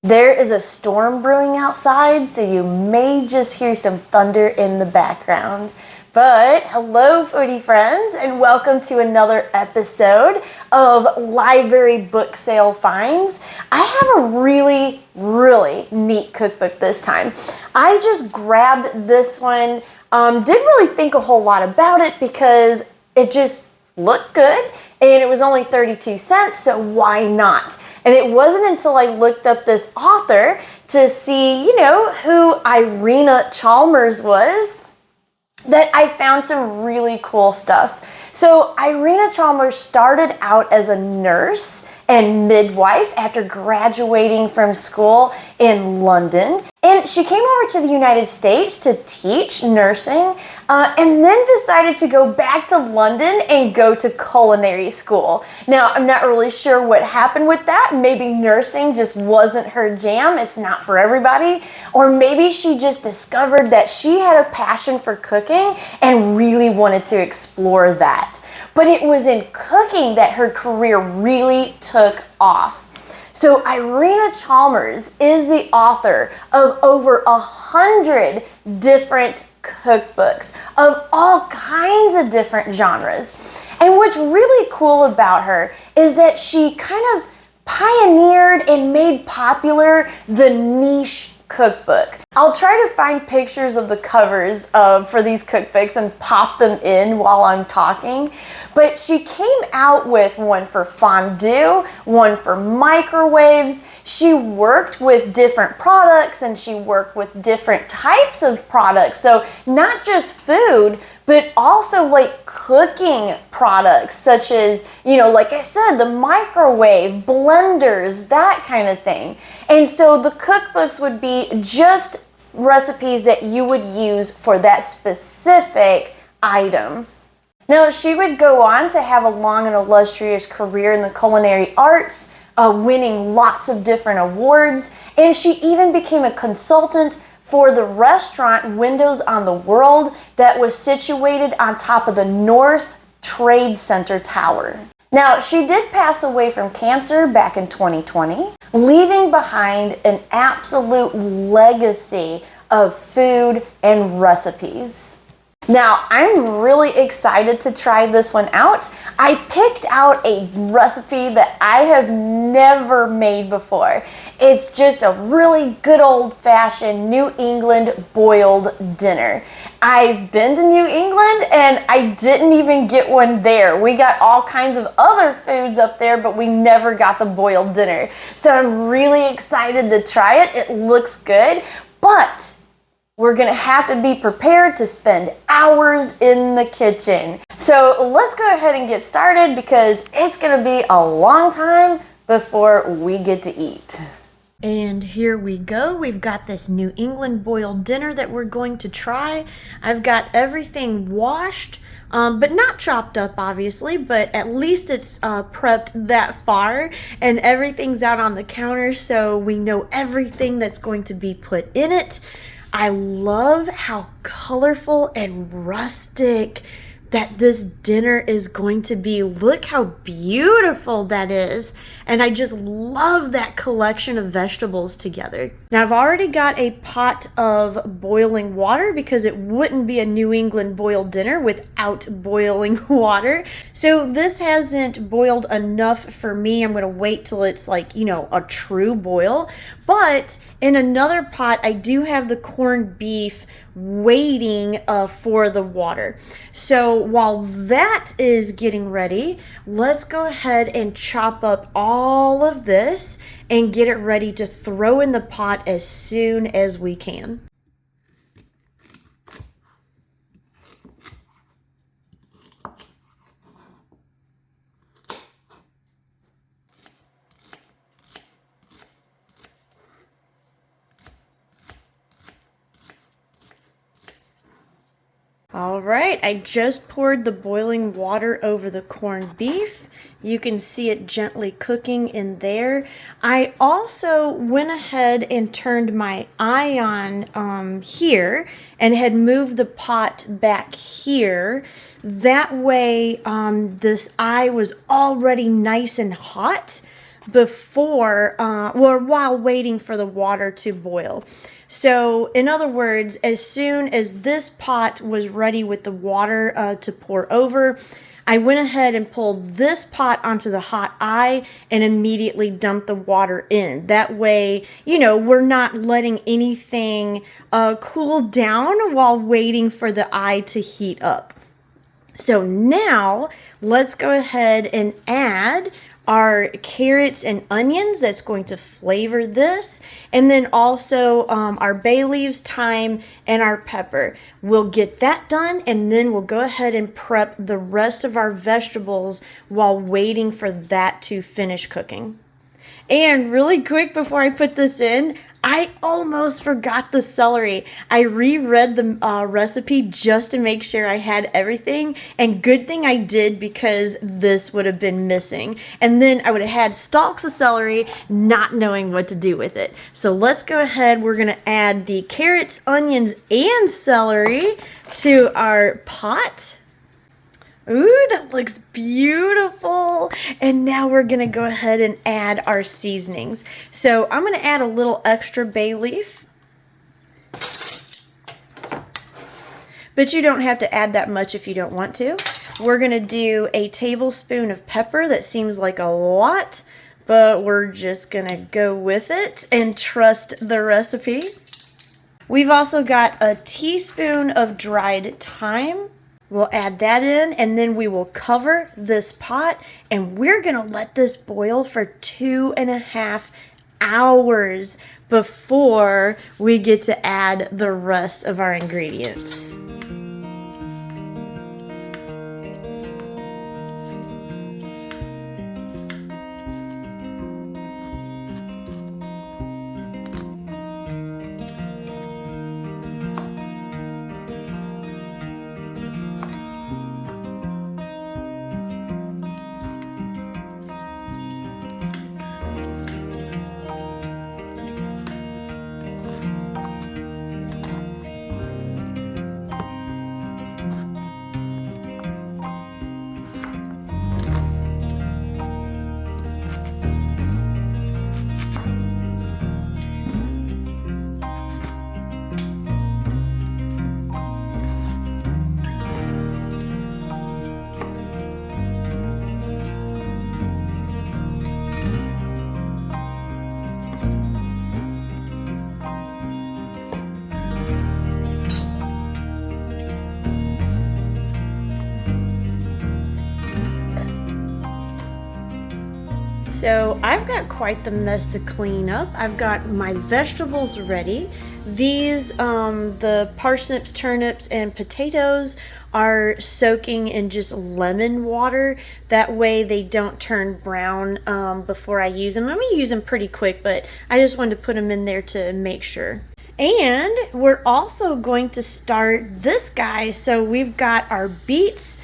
There is a storm brewing outside, so you may just hear some thunder in the background. But hello, foodie friends, and welcome to another episode of Library Book Sale Finds. I have a really neat cookbook this time. I just grabbed this one, didn't really think a whole lot about it because it just looked good and it was only 32 cents, so why not? And it wasn't until I looked up this author to see, who Irena Chalmers was, that I found some really cool stuff. So Irena Chalmers started out as a nurse and midwife after graduating from school in London. And she came over to the United States to teach nursing and then decided to go back to London and go to culinary school. Now, I'm not really sure what happened with that. Maybe nursing just wasn't her jam. It's not for everybody. Or maybe she just discovered that she had a passion for cooking and really wanted to explore that. But it was in cooking that her career really took off. So Irena Chalmers is the author of over 100 different cookbooks of all kinds of different genres. And what's really cool about her is that she kind of pioneered and made popular the niche cookbook. I'll try to find pictures of the covers for these cookbooks and pop them in while I'm talking. But she came out with one for fondue, one for microwaves. She worked with different products and she worked with different types of products. So not just food, but also like cooking products such as, like I said, the microwave, blenders, that kind of thing. And so the cookbooks would be just recipes that you would use for that specific item. Now, she would go on to have a long and illustrious career in the culinary arts, winning lots of different awards, and she even became a consultant for the restaurant Windows on the World that was situated on top of the North Trade Center Tower. Now, she did pass away from cancer back in 2020, leaving behind an absolute legacy of food and recipes. Now, I'm really excited to try this one out. I picked out a recipe that I have never made before. It's just a really good old-fashioned New England boiled dinner. I've been to New England and I didn't even get one there. We got all kinds of other foods up there, but we never got the boiled dinner. So I'm really excited to try it. It looks good, but we're gonna have to be prepared to spend hours in the kitchen. So let's go ahead and get started because it's gonna be a long time before we get to eat. And here we go. We've got this New England boiled dinner that we're going to try. I've got everything washed, but not chopped up obviously, but at least it's prepped that far and everything's out on the counter so we know everything that's going to be put in it. I love how colorful and rustic that this dinner is going to be. Look how beautiful that is. And I just love that collection of vegetables together. Now I've already got a pot of boiling water because it wouldn't be a New England boiled dinner without boiling water. So this hasn't boiled enough for me. I'm gonna wait till it's like, a true boil. But in another pot, I do have the corned beef waiting for the water. So while that is getting ready, let's go ahead and chop up all of this and get it ready to throw in the pot as soon as we can. All right, I just poured the boiling water over the corned beef. You can see it gently cooking in there. I also went ahead and turned my eye on here and had moved the pot back here. That way this eye was already nice and hot. before, or while waiting for the water to boil. So in other words, as soon as this pot was ready with the water to pour over, I went ahead and pulled this pot onto the hot eye and immediately dumped the water in. That way, you know, we're not letting anything cool down while waiting for the eye to heat up. So now let's go ahead and add our carrots and onions. That's going to flavor this, and then also our bay leaves, thyme, and our pepper. We'll get that done, and then we'll go ahead and prep the rest of our vegetables while waiting for that to finish cooking. And really quick before I put this in, I almost forgot the celery. I reread the recipe just to make sure I had everything, and good thing I did, because this would have been missing. And then I would have had stalks of celery, not knowing what to do with it. So let's go ahead. We're going to add the carrots, onions, and celery to our pot. Ooh, that looks beautiful. And now we're going to go ahead and add our seasonings. So I'm going to add a little extra bay leaf. But you don't have to add that much if you don't want to. We're going to do a tablespoon of pepper. That seems like a lot, but we're just going to go with it and trust the recipe. We've also got a teaspoon of dried thyme. We'll add that in, and then we will cover this pot, and we're going to let this boil for 2.5 hours before we get to add the rest of our ingredients. So I've got quite the mess to clean up. I've got my vegetables ready. These, the parsnips, turnips, and potatoes are soaking in just lemon water. That way they don't turn brown before I use them. I'm going to use them pretty quick, but I just wanted to put them in there to make sure. And we're also going to start this guy. So we've got our beets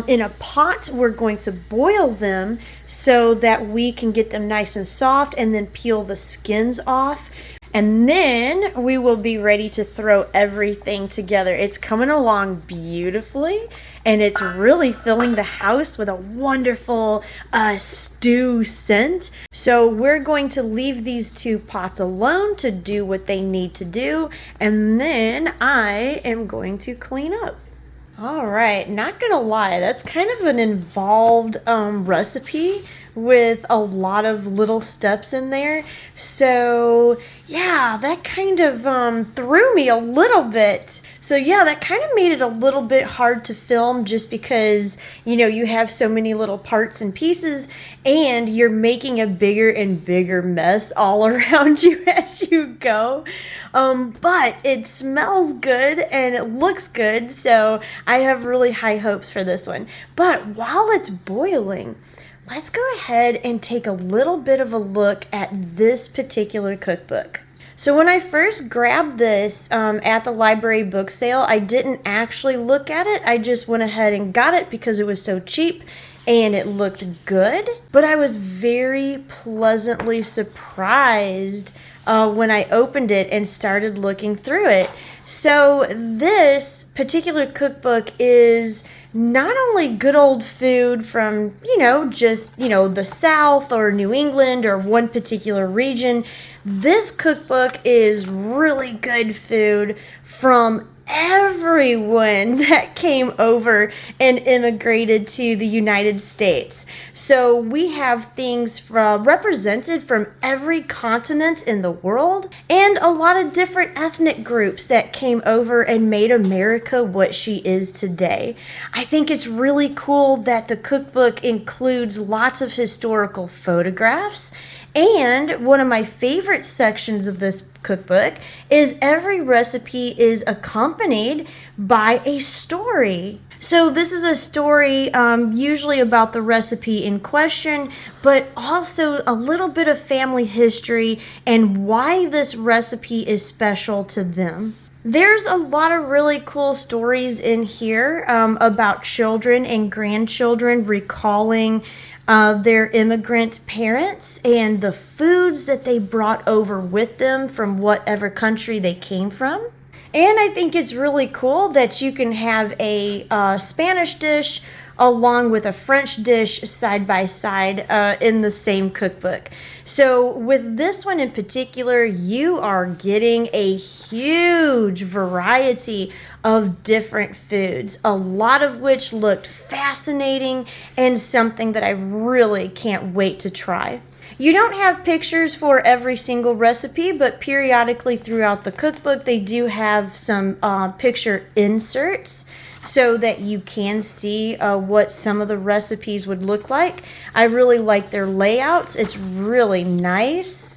in a pot. We're going to boil them so that we can get them nice and soft and then peel the skins off. And then we will be ready to throw everything together. It's coming along beautifully, and it's really filling the house with a wonderful stew scent. So we're going to leave these two pots alone to do what they need to do, and then I am going to clean up. All right, not gonna lie, that's kind of an involved recipe with a lot of little steps in there. So yeah, that kind of threw me a little bit. So yeah, that kind of made it a little bit hard to film, just because, you know, you have so many little parts and pieces, and you're making a bigger and bigger mess all around you as you go. But it smells good and it looks good, so I have really high hopes for this one. But while it's boiling, let's go ahead and take a little bit of a look at this particular cookbook. So when I first grabbed this at the library book sale, I didn't actually look at it. I just went ahead and got it because it was so cheap and it looked good. But I was very pleasantly surprised when I opened it and started looking through it. So this particular cookbook is not only good old food from, just, the South or New England or one particular region, this cookbook is really good food from everyone that came over and immigrated to the United States. So we have things represented from every continent in the world, and a lot of different ethnic groups that came over and made America what she is today. I think it's really cool that the cookbook includes lots of historical photographs. And one of my favorite sections of this cookbook is every recipe is accompanied by a story. So this is a story usually about the recipe in question, but also a little bit of family history and why this recipe is special to them. There's a lot of really cool stories in here about children and grandchildren recalling their immigrant parents and the foods that they brought over with them from whatever country they came from. And I think it's really cool that you can have a Spanish dish along with a French dish side by side in the same cookbook. So with this one in particular, you are getting a huge variety of different foods, a lot of which looked fascinating and something that I really can't wait to try. You don't have pictures for every single recipe, but periodically throughout the cookbook, they do have some picture inserts so that you can see what some of the recipes would look like. I really like their layouts. It's really nice.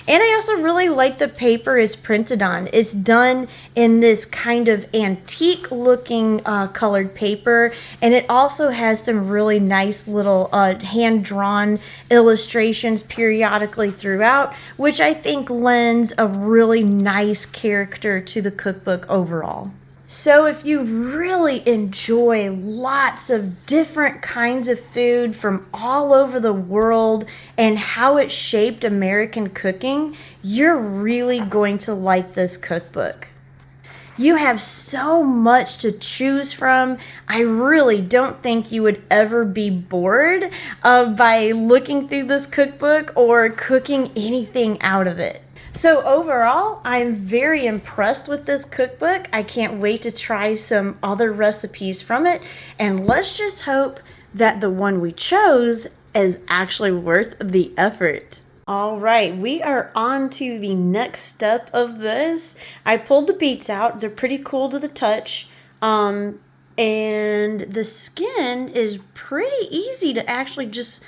And I also really like the paper it's printed on. It's done in this kind of antique looking colored paper, and it also has some really nice little hand-drawn illustrations periodically throughout, which I think lends a really nice character to the cookbook overall. So if you really enjoy lots of different kinds of food from all over the world and how it shaped American cooking, you're really going to like this cookbook. You have so much to choose from. I really don't think you would ever be bored by looking through this cookbook or cooking anything out of it. So overall, I'm very impressed with this cookbook. I can't wait to try some other recipes from it. And let's just hope that the one we chose is actually worth the effort. All right, we are on to the next step of this. I pulled the beets out. They're pretty cool to the touch. And the skin is pretty easy to actually just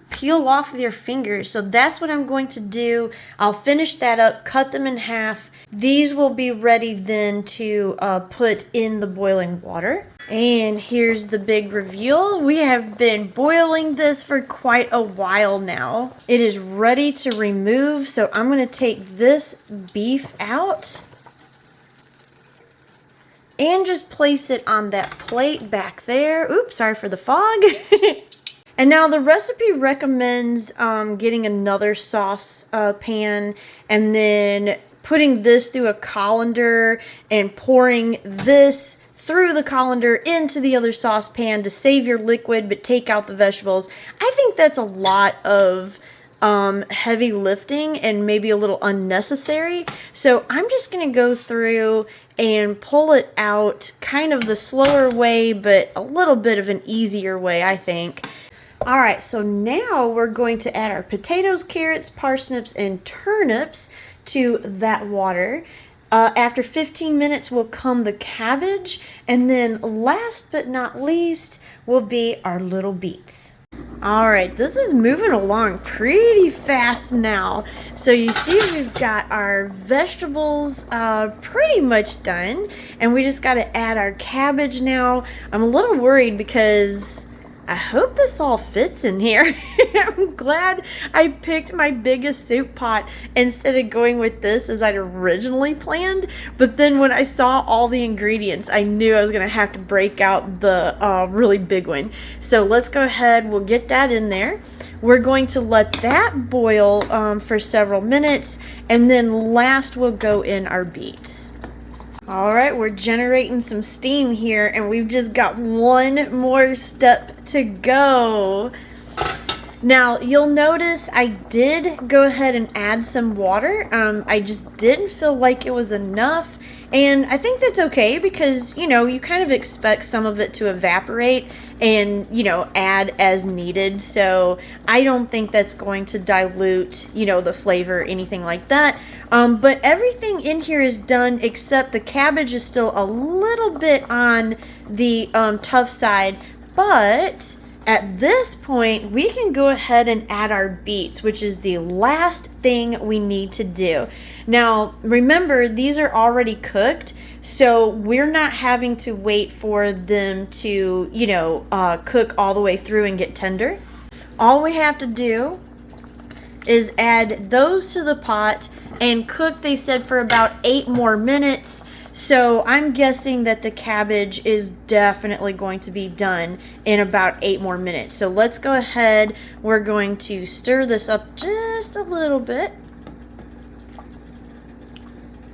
peel off with your fingers. So that's what I'm going to do. I'll finish that up, cut them in half. These will be ready then to put in the boiling water. And here's the big reveal. We have been boiling this for quite a while now. It is ready to remove. So I'm going to take this beef out and just place it on that plate back there. Oops, sorry for the fog. And now the recipe recommends getting another sauce pan and then putting this through a colander and pouring this through the colander into the other saucepan to save your liquid but take out the vegetables. I think that's a lot of heavy lifting and maybe a little unnecessary. So I'm just going to go through and pull it out kind of the slower way, but a little bit of an easier way, I think. All right, so now we're going to add our potatoes, carrots, parsnips, and turnips to that water. After 15 minutes will come the cabbage, and then last but not least will be our little beets. All right, this is moving along pretty fast now. So you see we've got our vegetables pretty much done, and we just got to add our cabbage now. I'm a little worried because I hope this all fits in here. I'm glad I picked my biggest soup pot instead of going with this as I'd originally planned. But then when I saw all the ingredients, I knew I was going to have to break out the really big one. So let's go ahead. We'll get that in there. We're going to let that boil for several minutes. And then last we'll go in our beets. All right, we're generating some steam here, and we've just got one more step to go. Now, you'll notice I did go ahead and add some water. I just didn't feel like it was enough. And I think that's okay because, you know, you kind of expect some of it to evaporate and, you know, add as needed. So I don't think that's going to dilute, you know, the flavor or anything like that. But everything in here is done except the cabbage is still a little bit on the tough side. But at this point, we can go ahead and add our beets, which is the last thing we need to do. Now, remember, these are already cooked, so we're not having to wait for them to, you know, cook all the way through and get tender. All we have to do is add those to the pot and cook, they said, for about 8 more minutes. So I'm guessing that the cabbage is definitely going to be done in about 8 more minutes. So let's go ahead. We're going to stir this up just a little bit.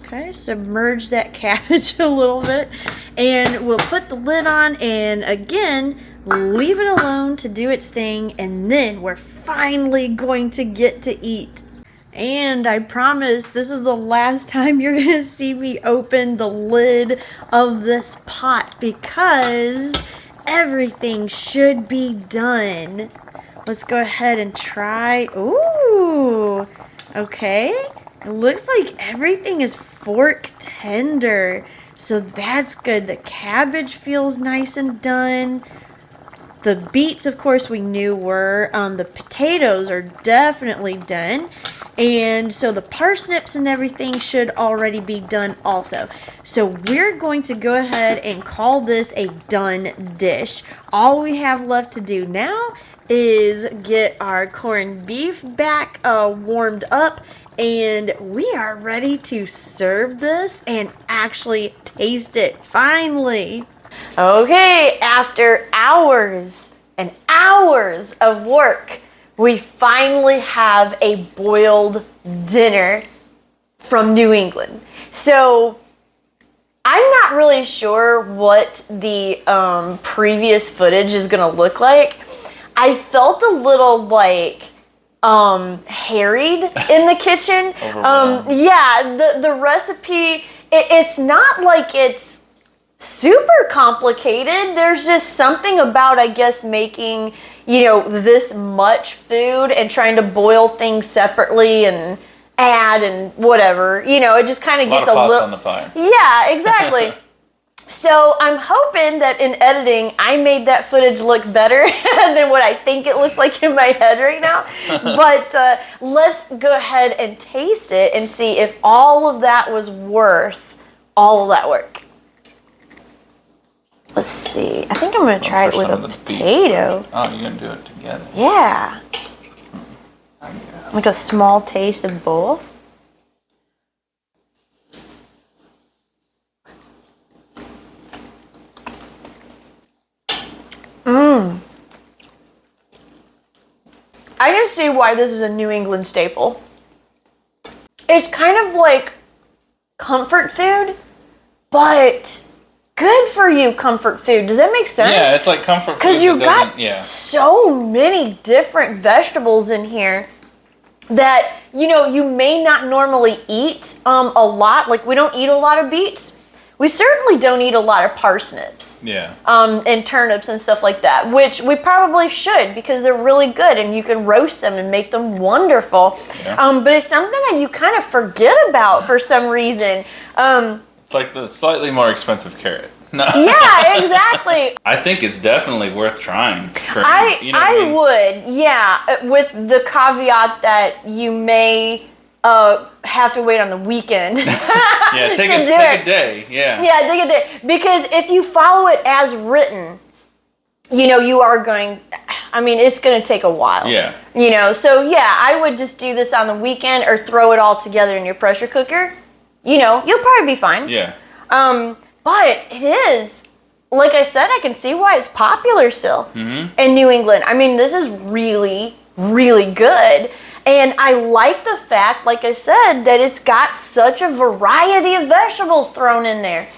Okay, submerge that cabbage a little bit. And we'll put the lid on and again, leave it alone to do its thing. And then we're finally going to get to eat. And I promise this is the last time you're going to see me open the lid of this pot because everything should be done. Let's go ahead and try. Ooh, okay. It looks like everything is fork tender. So that's good. The cabbage feels nice and done. The beets, of course, we knew were. The potatoes are definitely done. And so the parsnips and everything should already be done also. So we're going to go ahead and call this a done dish. All we have left to do now is get our corned beef back warmed up. And we are ready to serve this and actually taste it finally. Okay, after hours and hours of work, we finally have a boiled dinner from New England. So I'm not really sure what the previous footage is gonna look like. I felt a little like harried in the kitchen. Yeah, the recipe, it's not like it's super complicated. There's just something about, I guess, making, you know, this much food and trying to boil things separately and add and whatever. You know, it just kind of gets a little on the fire. Yeah, exactly. So I'm hoping that in editing, I made that footage look better than what I think it looks like in my head right now. But let's go ahead and taste it and see if all of that was worth all of that work. Let's see. I think I'm going to try it with a potato. Oh, you're going to do it together. Yeah. Like a small taste of both. I can see why this is a New England staple. It's kind of like comfort food, but good for you comfort food. Does that make sense? Yeah, it's like comfort food. Because you've got so many different vegetables in here that, you know, you may not normally eat a lot. Like, we don't eat a lot of beets. We certainly don't eat a lot of parsnips. Yeah. And turnips and stuff like that, which we probably should because they're really good and you can roast them and make them wonderful. Yeah. But it's something that you kind of forget about for some reason. It's like the slightly more expensive carrot. No. Yeah, exactly. I think it's definitely worth trying. I would, yeah, with the caveat that you may have to wait on the weekend. Yeah, take a day. Yeah. Yeah, take a day. Because if you follow it as written, you know, you are going, I mean, it's going to take a while. Yeah. You know, so yeah, I would just do this on the weekend or throw it all together in your pressure cooker. You know, you'll probably be fine. Yeah. But it is, like I said, I can see why it's popular still in New England. I mean, this is really, really good. And I like the fact, like I said, that it's got such a variety of vegetables thrown in there.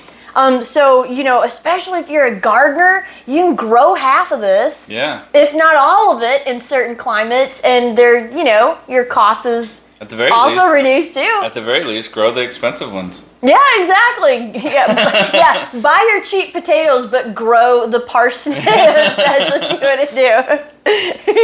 So, you know, especially if you're a gardener, you can grow half of this. Yeah. If not all of it in certain climates, and they're, you know, your cost is At the very also least, reduced too. At the very least, grow the expensive ones. Yeah, exactly. Yeah, buy your cheap potatoes, but grow the parsnips. That's what you want to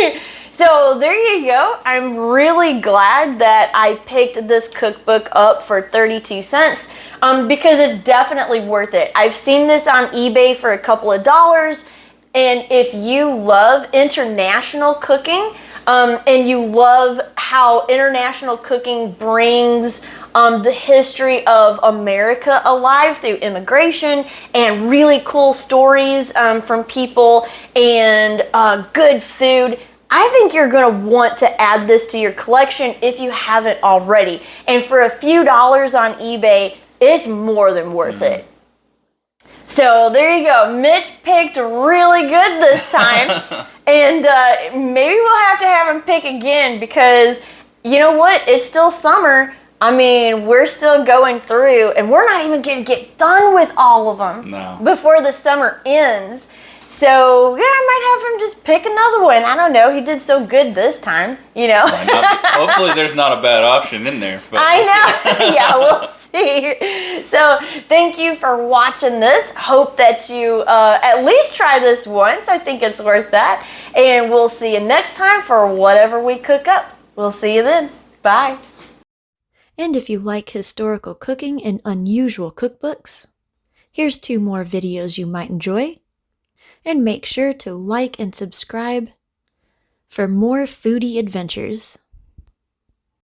do. So there you go. I'm really glad that I picked this cookbook up for 32 cents because it's definitely worth it. I've seen this on eBay for a couple of dollars, and if you love international cooking and you love how international cooking brings the history of America alive through immigration and really cool stories from people and good food, I think you're going to want to add this to your collection if you haven't already. And for a few dollars on eBay, it's more than worth it. So there you go. Mitch picked really good this time. And maybe we'll have to have him pick again because, you know what? It's still summer. I mean, we're still going through, and we're not even going to get done with all of them before the summer ends. So, yeah, I might have him just pick another one. I don't know. He did so good this time, you know. Hopefully there's not a bad option in there. But I know. Yeah, we'll see. So, thank you for watching this. Hope that you at least try this once. I think it's worth that. And we'll see you next time for whatever we cook up. We'll see you then. Bye. And if you like historical cooking and unusual cookbooks, here's 2 more videos you might enjoy. And make sure to like and subscribe for more foodie adventures.